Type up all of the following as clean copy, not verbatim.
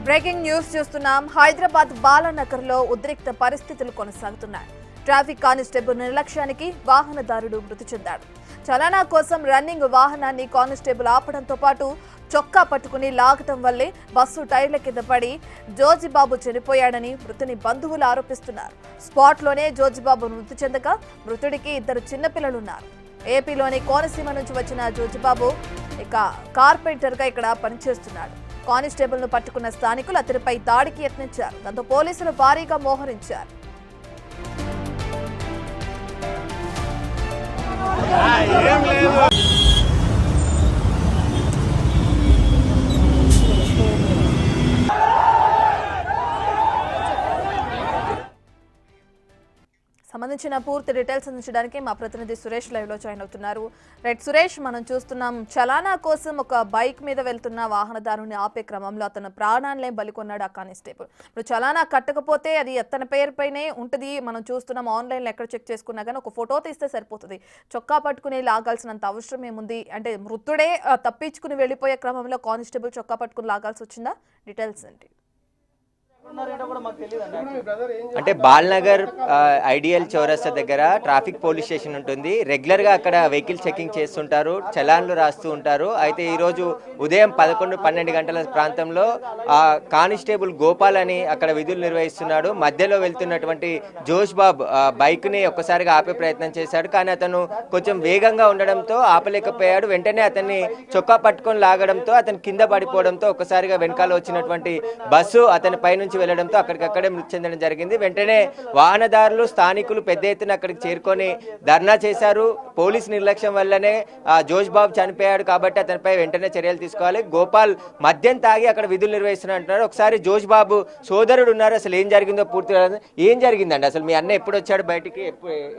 Breaking news చూస్తున్నాం. హైదరాబాద్ బాలానగర్లో ఉద్రిక్త పరిస్థితులు కొనసాగుతున్నాయి. ట్రాఫిక్ కానిస్టేబుల్ నిర్లక్ష్యానికి వాహనదారుడు మృతి చెందాడు. చలానా కోసం రన్నింగ్ వాహనాన్ని కానిస్టేబుల్ ఆపడంతో పాటు చొక్కా పట్టుకుని లాగటం వల్లే బస్సు టైర్ల కింద పడి జోజిబాబు చనిపోయాడని మృతుని బంధువులు ఆరోపిస్తున్నారు. స్పాట్లోనే జోజిబాబు మృతి చెందగా మృతుడికి 2 చిన్నపిల్లలున్నారు. ఏపీలోని కోనసీమ నుంచి వచ్చిన జోజిబాబు కార్పెంటర్గా ఇక్కడ పనిచేస్తున్నాడు. కానిస్టేబుల్ ను పట్టుకున్న స్థానికులు అతనిపై దాడికి యత్నించారు. దాంతో పోలీసులు భారీగా మోహరించారు. సంబంధించిన పూర్తి డీటెయిల్స్ అందించడానికి మా ప్రతినిధి సురేష్ లైవ్ లో జాయిన్ అవుతున్నారు. రైట్ సురేష్, మనం చూస్తున్నాం చలానా కోసం ఒక బైక్ మీద వెళ్తున్న వాహనదారుని ఆపే క్రమంలో అతను ప్రాణాలనే బలికొన్నాడు ఆ కానిస్టేబుల్. ఇప్పుడు చలానా కట్టకపోతే అది అతని పేరుపైనే ఉంటుంది. మనం చూస్తున్నాం ఆన్లైన్లో ఎక్కడ చెక్ చేసుకున్నా కానీ ఒక ఫోటో తీస్తే సరిపోతుంది. చొక్కా పట్టుకుని లాగాల్సినంత అవసరం ఏముంది? అంటే మృతుడే తప్పించుకుని వెళ్ళిపోయే క్రమంలో కానిస్టేబుల్ చొక్కా పట్టుకుని లాగాల్సి వచ్చిందా? డీటెయిల్స్ ఏంటి? అంటే బాల్నగర్ ఐడియల్ చౌరస్తా దగ్గర ట్రాఫిక్ పోలీస్ స్టేషన్ ఉంటుంది. రెగ్యులర్గా అక్కడ వెహికల్ చెకింగ్ చేస్తుంటారు, చలాన్లు రాస్తూ ఉంటారు. అయితే ఈరోజు ఉదయం 11-12 గంటల ప్రాంతంలో కానిస్టేబుల్ గోపాల్ అని అక్కడ విధులు నిర్వహిస్తున్నాడు. మధ్యలో వెళ్తున్నటువంటి జోష్బాబ్ బైక్ని ఒక్కసారిగా ఆపే ప్రయత్నం చేశాడు. కానీ అతను కొంచెం వేగంగా ఉండడంతో ఆపలేకపోయాడు. వెంటనే అతన్ని చొక్కా పట్టుకొని లాగడంతో అతను కింద పడిపోవడంతో ఒక్కసారిగా వెనకాల వచ్చినటువంటి బస్సు అతని పైనుంచి వెళ్లడంతో అక్కడికక్కడే మృతి చెందడం జరిగింది. వెంటనే వాహనదారులు, స్థానికులు పెద్ద ఎత్తున అక్కడికి చేరుకొని ధర్నా చేశారు. పోలీస్ నిర్లక్ష్యం వల్లనే జోష్బాబు చనిపోయాడు కాబట్టి అతనిపై వెంటనే చర్యలు తీసుకోవాలి. గోపాల్ మద్యం తాగి అక్కడ విధులు నిర్వహిస్తున్నారు అంటున్నారు. ఒకసారి జోష్బాబు సోదరుడు ఉన్నారు, అసలు ఏం జరిగిందో పూర్తిగా ఏం జరిగిందండి? అసలు మీ అన్న ఎప్పుడు వచ్చాడు బయటికి?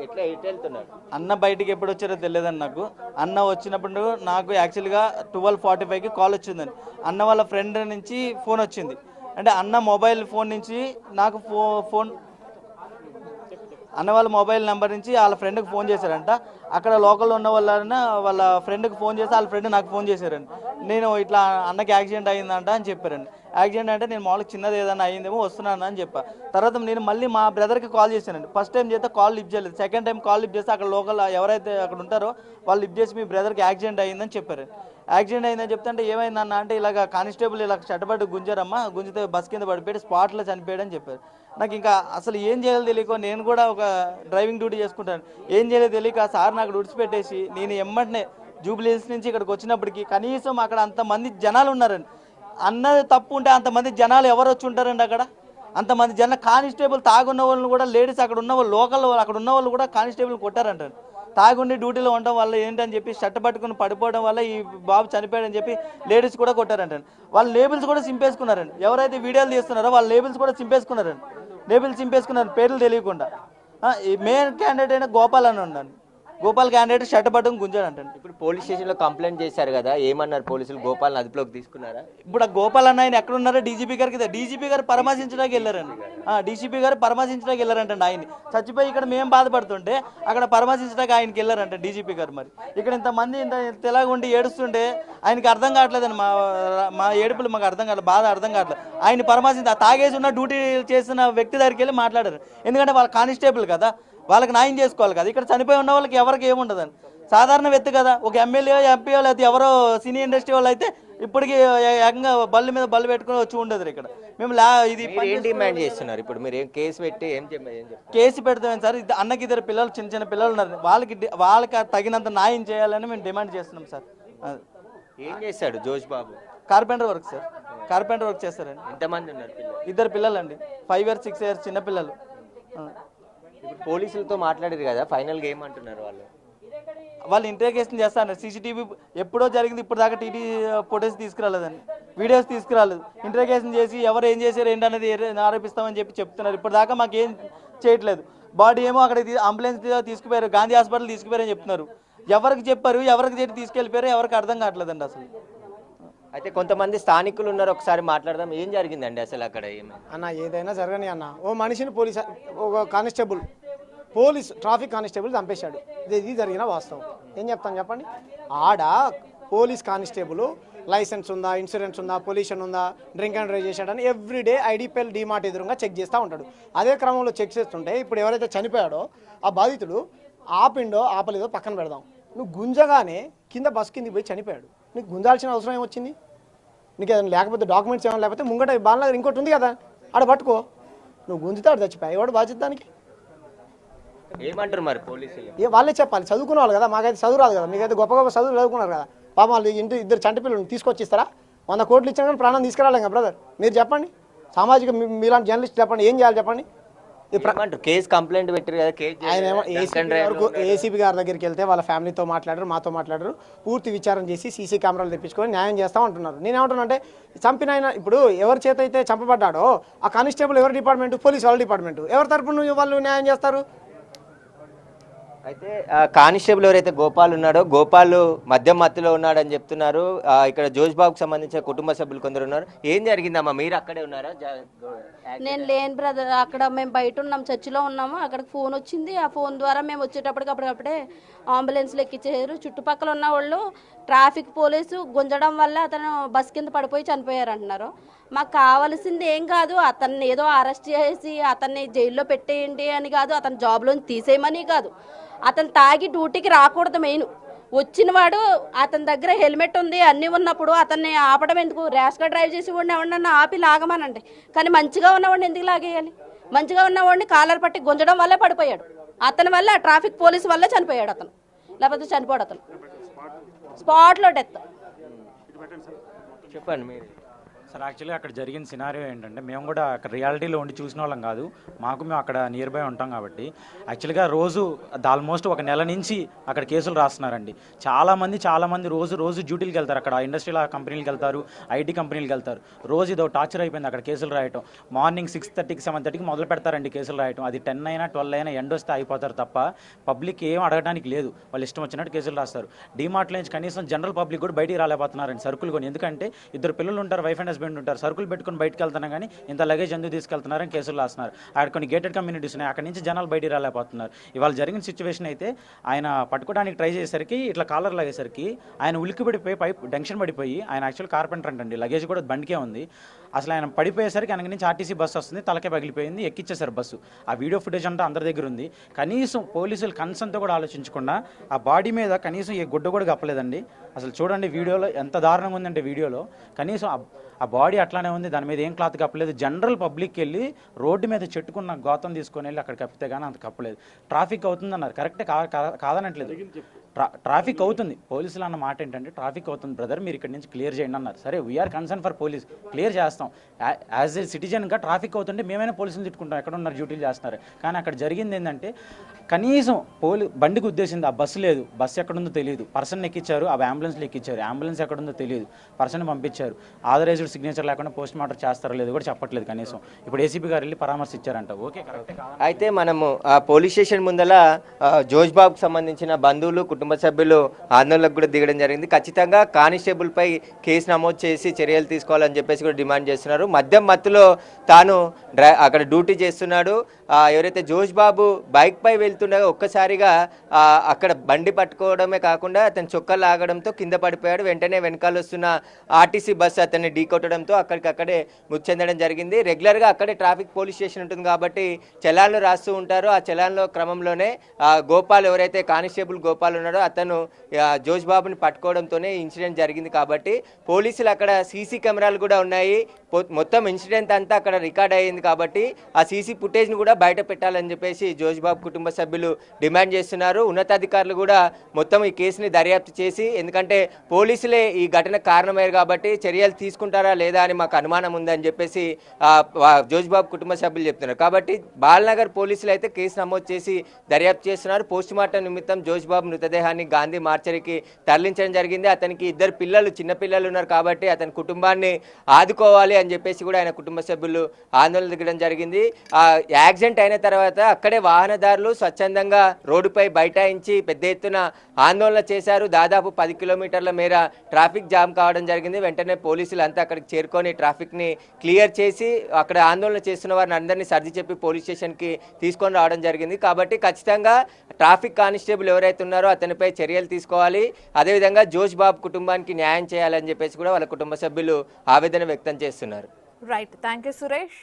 ఎట్లా వెళ్తున్నాడు? అన్న బయటికి ఎప్పుడు వచ్చారో తెలియదండి నాకు. అన్న వచ్చినప్పుడు నాకు యాక్చువల్గా 12:45కి కాల్ వచ్చిందండి. అన్న వాళ్ళ ఫ్రెండ్ నుంచి ఫోన్ వచ్చింది. అంటే అన్న మొబైల్ ఫోన్ నుంచి నాకు అన్న వాళ్ళ మొబైల్ నెంబర్ నుంచి వాళ్ళ ఫ్రెండ్కి ఫోన్ చేశారంట. అక్కడ లోకల్లో ఉన్న వాళ్ళ ఫ్రెండ్కి ఫోన్ చేసి వాళ్ళ ఫ్రెండ్ నాకు ఫోన్ చేశారండి. నేను ఇట్లా అన్నకి యాక్సిడెంట్ అయిందంట అని చెప్పారండి. యాక్సిడెంట్ అంటే నేను మామూలుగా చిన్నది ఏదైనా అయ్యిందేమో వస్తున్నాను అని చెప్పా. తర్వాత నేను మళ్ళీ మా బ్రదర్కి కాల్ చేశానండి. ఫస్ట్ టైం చేస్తే కాల్ లిఫ్ట్ చేయలేదు. సెకండ్ టైం కాల్ లిఫ్ట్ చేస్తే అక్కడ లోకల్ ఎవరైతే అక్కడ ఉంటారో వాళ్ళు లిఫ్ట్ చేసి మీ బ్రదర్కి యాక్సిడెంట్ అయ్యిందని చెప్పారు. యాక్సిడెంట్ అయిందని చెప్తే అంటే ఏమైందన్న అంటే ఇలాగ కానిస్టేబుల్ ఇలా చట్టబడి గుంజారమ్మా, గుంజితే బస్ కింద పడిపోయి స్పాట్లో చనిపోయాడని చెప్పారు. నాకు ఇంకా అసలు ఏం చేయాలో తెలియక నేను కూడా ఒక డ్రైవింగ్ డ్యూటీ చేసుకుంటాను. ఏం చేయాలో తెలియక సార్ నాకు విడిచిపెట్టేసి నేను ఎమ్మటనే జూబ్లీహిల్స్ నుంచి ఇక్కడికి వచ్చినప్పటికీ కనీసం అక్కడ అంతమంది జనాలు ఉన్నారండి. అన్నది తప్పు ఉంటే అంతమంది జనాలు ఎవరు వచ్చి ఉంటారండి అక్కడ? అంతమంది కానిస్టేబుల్ తాగున్న వాళ్ళని కూడా లేడీస్ అక్కడ ఉన్న వాళ్ళు లోకల్ అక్కడ ఉన్న వాళ్ళు కూడా కానిస్టేబుల్ కొట్టారంటారు. తాగుండి డ్యూటీలో ఉండడం వల్ల ఏంటని చెప్పి షర్ట్ పట్టుకుని పడిపోవడం వల్ల ఈ బాబు చనిపోయాడని చెప్పి లేడీస్ కూడా కొట్టారంటండి. వాళ్ళ లేబుల్స్ కూడా చింపేసుకున్నారండి. ఎవరైతే వీడియోలు తీస్తున్నారో వాళ్ళ లేబుల్స్ కూడా చింపేసుకున్నారండి. లేబుల్స్ చింపేసుకున్నారు పేర్లు తెలియకుండా. మెయిన్ క్యాండిడేట్ అయినా గోపాల్ అని ఉండండి. గోపాల్ క్యాండిడేట్ షర్ట్ పట్టుకుని గుంజాడంటండి. ఇప్పుడు పోలీస్ స్టేషన్లో కంప్లైంట్ చేశారు కదా, ఏమన్నారు పోలీసులు? గోపాల్ని అదుపులోకి తీసుకున్నారా? ఇప్పుడు ఆ గోపాల్ అన్న ఆయన ఎక్కడున్నారో డీజీపీ గారికి డీజీపీ గారు పరామర్శించడానికి వెళ్ళారండి. డీజీపీ గారు పరామర్శించడానికి వెళ్ళారంటండి. ఆయన్ని చచ్చిపోయి ఇక్కడ మేము బాధపడుతుంటే అక్కడ పరామర్శించడానికి ఆయనకి వెళ్ళారంట డీజీపీ గారు. మరి ఇక్కడ ఇంతమంది ఇంత తెలగుండి ఏడుస్తుంటే ఆయనకి అర్థం కావట్లేదండి. మా ఏడుపులు మాకు అర్థం కావట్లేదు, బాధ అర్థం కావట్లేదు. ఆయన పరామర్శించి తాగేసి ఉన్న డ్యూటీ చేసిన వ్యక్తి దగ్గరికి వెళ్ళి మాట్లాడారు. ఎందుకంటే వాళ్ళ కానిస్టేబుల్ కదా, వాళ్ళకి న్యాయం చేసుకోవాలి కదా. ఇక్కడ చనిపోయి ఉన్న వాళ్ళకి ఎవరికి ఏముండదండి. సాధారణ వ్యక్తి కదా, ఒక ఎమ్మెల్యే ఎంపీఓ లేదా ఎవరో సినీ ఇండస్ట్రీ వాళ్ళు అయితే ఇప్పటికీ ఏకంగా బళ్ళు మీద బళ్ళు పెట్టుకుని వచ్చి ఉండదు. ఇక్కడ మేము ఇది ఏం డిమాండ్ చేస్తున్నారు? ఇప్పుడు మీరు ఏం కేసు పెట్టి కేసు పెడతామని సార్. అన్నకి 2 పిల్లలు, చిన్న చిన్న పిల్లలు ఉన్నారు. వాళ్ళకి తగినంత న్యాయం చేయాలని మేము డిమాండ్ చేస్తున్నాం సార్. ఏం చేశాడు Joshbabu? Carpenter work sir, carpenter work చేస్తారండి. ఎంతమంది ఉన్నారు? 2 పిల్లలు అండి, 5 years 6 years చిన్న పిల్లలు. ఇప్పుడు పోలీసులతో మాట్లాడారు కదా, ఫైనల్గా ఏమంటున్నారు వాళ్ళు? వాళ్ళు ఇంటర్గేషన్ చేస్తారు. సీసీటీవీ ఎప్పుడో జరిగింది, ఇప్పుడు దాకా టీటీ ఫొటోస్ తీసుకురాలేదండి, వీడియోస్ తీసుకురాలేదు. ఇంటర్గేషన్ చేసి ఎవరు ఏం చేశారు ఏంటనేది ఆరోపిస్తామని చెప్తున్నారు. ఇప్పుడు దాకా మాకేం చేయట్లేదు. బాడీ ఏమో అక్కడ అంబులెన్స్ తీసుకుపోయారు, గాంధీ హాస్పిటల్ తీసుకుపోయారని చెప్తున్నారు. ఎవరికి చెప్పారు, ఎవరికి తీసుకెళ్ళిపోయారు, ఎవరికి అర్థం కావట్లేదండి అసలు. అయితే కొంతమంది స్థానికులు ఉన్నారు, ఒకసారి మాట్లాడదాం. ఏం జరిగిందండి అసలు అక్కడ? అన్న ఏదైనా జరగని అన్న, ఓ మనిషిని ఒక కానిస్టేబుల్ ట్రాఫిక్ కానిస్టేబుల్ చంపేశాడు. ఇది జరిగిన వాస్తవం. ఏం చెప్తాను చెప్పండి. ఆడ పోలీస్ కానిస్టేబుల్ లైసెన్స్ ఉందా, ఇన్సూరెన్స్ ఉందా, పొల్యూషన్ ఉందా, డ్రింక్ అండ్ డ్రైవ్ చేశాడని ఎవ్రీడే ఐడిపిఎల్ డీమార్ట్ ఎదురుగా చెక్ చేస్తూ ఉంటాడు. అదే క్రమంలో చెక్ చేస్తుంటే ఇప్పుడు ఎవరైతే చనిపోయాడో ఆ బాధితుడు ఆపిండో ఆపలేదో పక్కన పెడదాం, నువ్వు గుంజగానే కింద బస్ కిందికి పోయి చనిపోయాడు, నీకు గుంజాల్సిన అవసరం ఏమొచ్చింది? నీకు ఏదైనా లేకపోతే డాక్యుమెంట్స్ ఏమైనా లేకపోతే ముంగట బాలనగర్ ఇంకోటి ఉంది కదా, ఆడ పట్టుకో. నువ్వు గుంజుతాడు చచ్చిపోయి ఎవడు బాధ్యత దానికి? ఏమంటారు మరి పోలీసులు? వాళ్ళే చెప్పాలి, చదువుకున్న వాళ్ళు కదా, మాకైతే చదువు రాదు కదా, మీకైతే గొప్ప గొప్ప చదువు చదువుకున్నారు కదా. పాపం వాళ్ళు ఇద్దరు చంటి పిల్లలు తీసుకొచ్చి ఇస్తారా? 100 కోట్లు ఇచ్చినా కానీ ప్రాణం తీసుకురాలేం కదా బ్రదర్. మీరు చెప్పండి, సామాజిక మీలాంటి జర్నలిస్ట్ చెప్పండి, ఏం చేయాలి చెప్పండి? కేసు కంప్లైంట్ పెట్టారు కదా, ఆయన ఏమో ఏసీపీ గారి దగ్గరికి వెళ్తే వాళ్ళ ఫ్యామిలీతో మాట్లాడారు, మాతో మాట్లాడారు, పూర్తి విచారణ చేసి సీసీ కెమెరాలు తెప్పించుకొని న్యాయం చేస్తాం అంటున్నారు. నేనేమంటున్నా అంటే చంపిన ఆయన ఇప్పుడు ఎవరి చేత అయితే చంపబడ్డాడో ఆ కానిస్టేబుల్ ఎవరి డిపార్ట్మెంట్? పోలీస్ వాళ్ళ డిపార్ట్మెంట్. ఎవరి తరపున వాళ్ళు న్యాయం చేస్తారు? అయితే కానిస్టేబుల్ ఎవరైతే గోపాల్ ఉన్నాడో, గోపాల్ మత్తులో ఉన్నాడని చెప్తున్నారు. ఇక్కడ జోష్బాబుకి సంబంధించిన కుటుంబ సభ్యులు కొందరు ఉన్నారు. ఏం జరిగిందమ్మా, మీరు అక్కడే ఉన్నారా? నేను లేను బ్రదర్, అక్కడ మేము బయట ఉన్నాం, చర్చిలో ఉన్నాము. అక్కడికి ఫోన్ వచ్చింది, ఆ ఫోన్ ద్వారా మేము వచ్చేటప్పటికప్పుడే అంబులెన్స్లో ఎక్కించారు. చుట్టుపక్కల ఉన్న వాళ్ళు ట్రాఫిక్ పోలీసు గుంజడం వల్ల అతను బస్ కింద పడిపోయి చనిపోయారు అంటున్నారు. మాకు కావాల్సింది ఏం కాదు, అతన్ని ఏదో అరెస్ట్ చేసి అతన్ని జైల్లో పెట్టేయండి అని కాదు, అతని జాబ్లోంచి తీసేయమని కాదు, అతను తాగి డ్యూటీకి రాకూడదు. మెయిన్ వచ్చిన వాడు అతని దగ్గర హెల్మెట్ ఉంది అన్నీ ఉన్నప్పుడు అతన్ని ఆపడం ఎందుకు? ర్యాష్గా డ్రైవ్ చేసి వాడిని ఎవరినన్నా ఆపి లాగమనండి. కానీ మంచిగా ఉన్నవాడిని ఎందుకు లాగేయాలి? మంచిగా ఉన్నవాడిని కాలర్ పట్టి గుంజడం వల్లే పడిపోయాడు. అతని వల్ల ట్రాఫిక్ పోలీసు వల్లే చనిపోయాడు అతను, లేకపోతే చనిపోయాడు అతను స్పాట్లో డెత్. చెప్పండి మీరు. సార్ యాక్చువల్గా అక్కడ జరిగిన సినారియో ఏంటంటే, మేము కూడా అక్కడ రియాలిటీలో ఉండి చూసిన వాళ్ళం కాదు, మేము అక్కడ నియర్ బై ఉంటాం కాబట్టి యాక్చువల్గా రోజు ఆల్మోస్ట్ ఒక నెల నుంచి అక్కడ కేసులు రాస్తున్నారండి. చాలామంది రోజు డ్యూటీలకు వెళ్తారు, అక్కడ ఇండస్ట్రియల్ కంపెనీలకు వెళ్తారు, ఐటీ కంపెనీలకు వెళ్తారు. రోజు ఇదో టార్చర్ అయిపోయింది అక్కడ కేసులు రాయటం. మార్నింగ్ 6:30కి 7:30కి మొదలు పెడతారండి కేసులు రాయటం. అది 10 అయినా 12 అయినా ఎండ్ వస్తే అయిపోతారు తప్ప పబ్లిక్ ఏం అడగడానికి లేదు, వాళ్ళు ఇష్టం వచ్చినట్టు కేసులు రాస్తారు. డీమార్ట్లో నుంచి కనీసం జనరల్ పబ్లిక్ కూడా బయటికి రాలేకపోతున్నారండి సరుకులు కొని. ఎందుకంటే 2 పిల్లలు ఉంటారు, వైఫ్ అండ్ హస్బెండ్ ఉంటారు, సరుకులు పెట్టుకుని బయటకు వెళ్తున్నా కానీ ఇంత లగేజ్ ఎందుకు తీసుకెళ్తున్నారని కేసులు రాస్తున్నారు. అక్కడ కొన్ని గేటెడ్ కమ్యూనిటీస్ ఉన్నాయి, అక్కడ నుంచి జనాలు బయటికి రాలేకపోతున్నారు. ఇవాళ జరిగిన సిచ్యువేషన్ అయితే ఆయన పట్టుకోవడానికి ట్రై చేసేసరికి ఇట్లా కాలర్ లాగేసరికి ఆయన ఉలిక్కి పడిపోయి టెన్షన్ పడిపోయి, ఆయన యాక్చువల్ కార్పెంటర్ అంటండి, లగేజ్ కూడా బండికే ఉంది. అసలు ఆయన పడిపోయేసరికి ఆయన నుంచి ఆర్టీసీ బస్సు వస్తుంది, తలకే పగిలిపోయింది, ఎక్కిచ్చేసారు బస్సు. ఆ వీడియో ఫుటేజ్ అంతా అందరి దగ్గర ఉంది. కనీసం పోలీసులు కన్సర్న్తో కూడా ఆలోచించకుండా ఆ బాడీ మీద కనీసం ఏ గుడ్డ కూడా కప్పలేదండి. అసలు చూడండి వీడియోలో ఎంత దారుణంగా ఉందంటే, వీడియోలో కనీసం ఆ బాడీ అట్లానే ఉంది, దాని మీద ఏం క్లాత్ కప్పలేదు. జనరల్ పబ్లిక్కి వెళ్ళి రోడ్డు మీద చెట్టుకున్న గోతం తీసుకొని వెళ్ళి అక్కడ కప్పితే కానీ అంత కప్పలేదు. ట్రాఫిక్ అవుతుందన్నారు, కరెక్టే, కాదనట్లేదు, ట్రాఫిక్ అవుతుంది. పోలీసులు అన్న మాట ఏంటంటే, ట్రాఫిక్ అవుతుంది బ్రదర్, మీరు ఇక్కడ నుంచి క్లియర్ చేయండి అన్నారు. సరే, we are concern for police, clear చేస్తాం. యాజ్ ఏ సిటిజన్గా ట్రాఫిక్ అవుతుంటే మేమైనా పోలీసులు తిట్టుకుంటాం, ఎక్కడ ఉన్నారు డ్యూటీలు చేస్తున్నారు. కానీ అక్కడ జరిగింది ఏంటంటే, కనీసం బండికి ఉద్దేశింది, ఆ బస్సు లేదు, బస్సు ఎక్కడుందో తెలియదు, పర్సన్ ఎక్కించారు, ఆ అంబులెన్స్లో ఎక్కించారు, అంబులెన్స్ ఎక్కడుందో తెలియదు, పర్సన్ పంపించారు, ఆథరైజ్డ్ సిగ్నేచర్ లేకుండా పోస్ట్ మార్టం చేస్తారో లేదో కూడా చెప్పట్లేదు. కనీసం ఇప్పుడు ఏసీపీ గారు వెళ్ళి పరామర్శించారంట. Okay, correct. అయితే మనము పోలీస్ స్టేషన్ ముందల జోష్బాబుకు సంబంధించిన బంధువులు, కుటుంబ సభ్యులు ఆందోళనకు కూడా దిగడం జరిగింది. ఖచ్చితంగా కానిస్టేబుల్ పై కేసు నమోదు చేసి చర్యలు తీసుకోవాలని చెప్పేసి కూడా డిమాండ్ చేస్తున్నారు. మత్తులో తాను అక్కడ డ్యూటీ చేస్తున్నాడు. ఎవరైతే జోష్బాబు బైక్ పై వెళ్తుండగా ఒక్కసారిగా అక్కడ బండి పట్టుకోవడమే కాకుండా అతను చొక్కా లాగడంతో కింద పడిపోయాడు. వెంటనే వెనకాల వస్తున్న ఆర్టీసీ బస్సు అతన్ని ఢీకొట్టడంతో అక్కడికక్కడే మృతి చెందడం జరిగింది. రెగ్యులర్గా అక్కడే ట్రాఫిక్ పోలీస్ స్టేషన్ ఉంటుంది కాబట్టి చలాన్లు రాస్తూ ఉంటారు. ఆ చలాన్లో క్రమంలోనే గోపాల్, ఎవరైతే కానిస్టేబుల్ గోపాల్ ఉన్నాడో అతను జోష్బాబుని పట్టుకోవడంతోనే ఇన్సిడెంట్ జరిగింది. కాబట్టి పోలీసులు అక్కడ సీసీ కెమెరాలు కూడా ఉన్నాయి, మొత్తం ఇన్సిడెంట్ అంతా అక్కడ రికార్డ్ అయ్యింది. కాబట్టి ఆ సీసీ ఫుటేజ్ను కూడా బయట పెట్టాలని చెప్పేసి జోష్బాబు కుటుంబ సభ్యులు డిమాండ్ చేస్తున్నారు. ఉన్నతాధికారులు కూడా మొత్తం ఈ కేసుని దర్యాప్తు చేసి, ఎందుకంటే పోలీసులే ఈ ఘటనకు కారణమయ్యారు కాబట్టి చర్యలు తీసుకుంటారా లేదా అని మాకు అనుమానం ఉందని చెప్పేసి జోష్బాబు కుటుంబ సభ్యులు చెప్తున్నారు. కాబట్టి బాలనగర్ పోలీసులు అయితే కేసు నమోదు చేసి దర్యాప్తు చేస్తున్నారు. పోస్టుమార్టం నిమిత్తం జోష్బాబు మృతదేహాన్ని గాంధీ మార్చరీకి తరలించడం జరిగింది. అతనికి 2 పిల్లలు, చిన్న పిల్లలు ఉన్నారు కాబట్టి అతని కుటుంబాన్ని ఆదుకోవాలి అని చెప్పేసి కూడా ఆయన కుటుంబ సభ్యులు ఆందోళన దిగడం జరిగింది. యాక్సిడెంట్ అయిన తర్వాత అక్కడే వాహనదారులు స్వచ్ఛందంగా రోడ్డుపై బైఠాయించి పెద్ద ఎత్తున ఆందోళన చేశారు. దాదాపు 10 కిలోమీటర్ల మేర ట్రాఫిక్ జామ్ కావడం జరిగింది. వెంటనే పోలీసులు అంతా అక్కడికి చేరుకొని ట్రాఫిక్ని క్లియర్ చేసి అక్కడ ఆందోళన చేస్తున్న వారిని అందరినీ సర్ది చెప్పి పోలీస్ స్టేషన్కి తీసుకొని రావడం జరిగింది. కాబట్టి ఖచ్చితంగా ట్రాఫిక్ కానిస్టేబుల్ ఎవరైతే ఉన్నారో అతన్ని అతనిపై చర్యలు తీసుకోవాలి, అదేవిధంగా జోష్ బాబు కుటుంబానికి న్యాయం చేయాలని చెప్పేసి కూడా వాళ్ళ కుటుంబ సభ్యులు ఆవేదన వ్యక్తం చేస్తున్నారు. Right, thank you Suresh.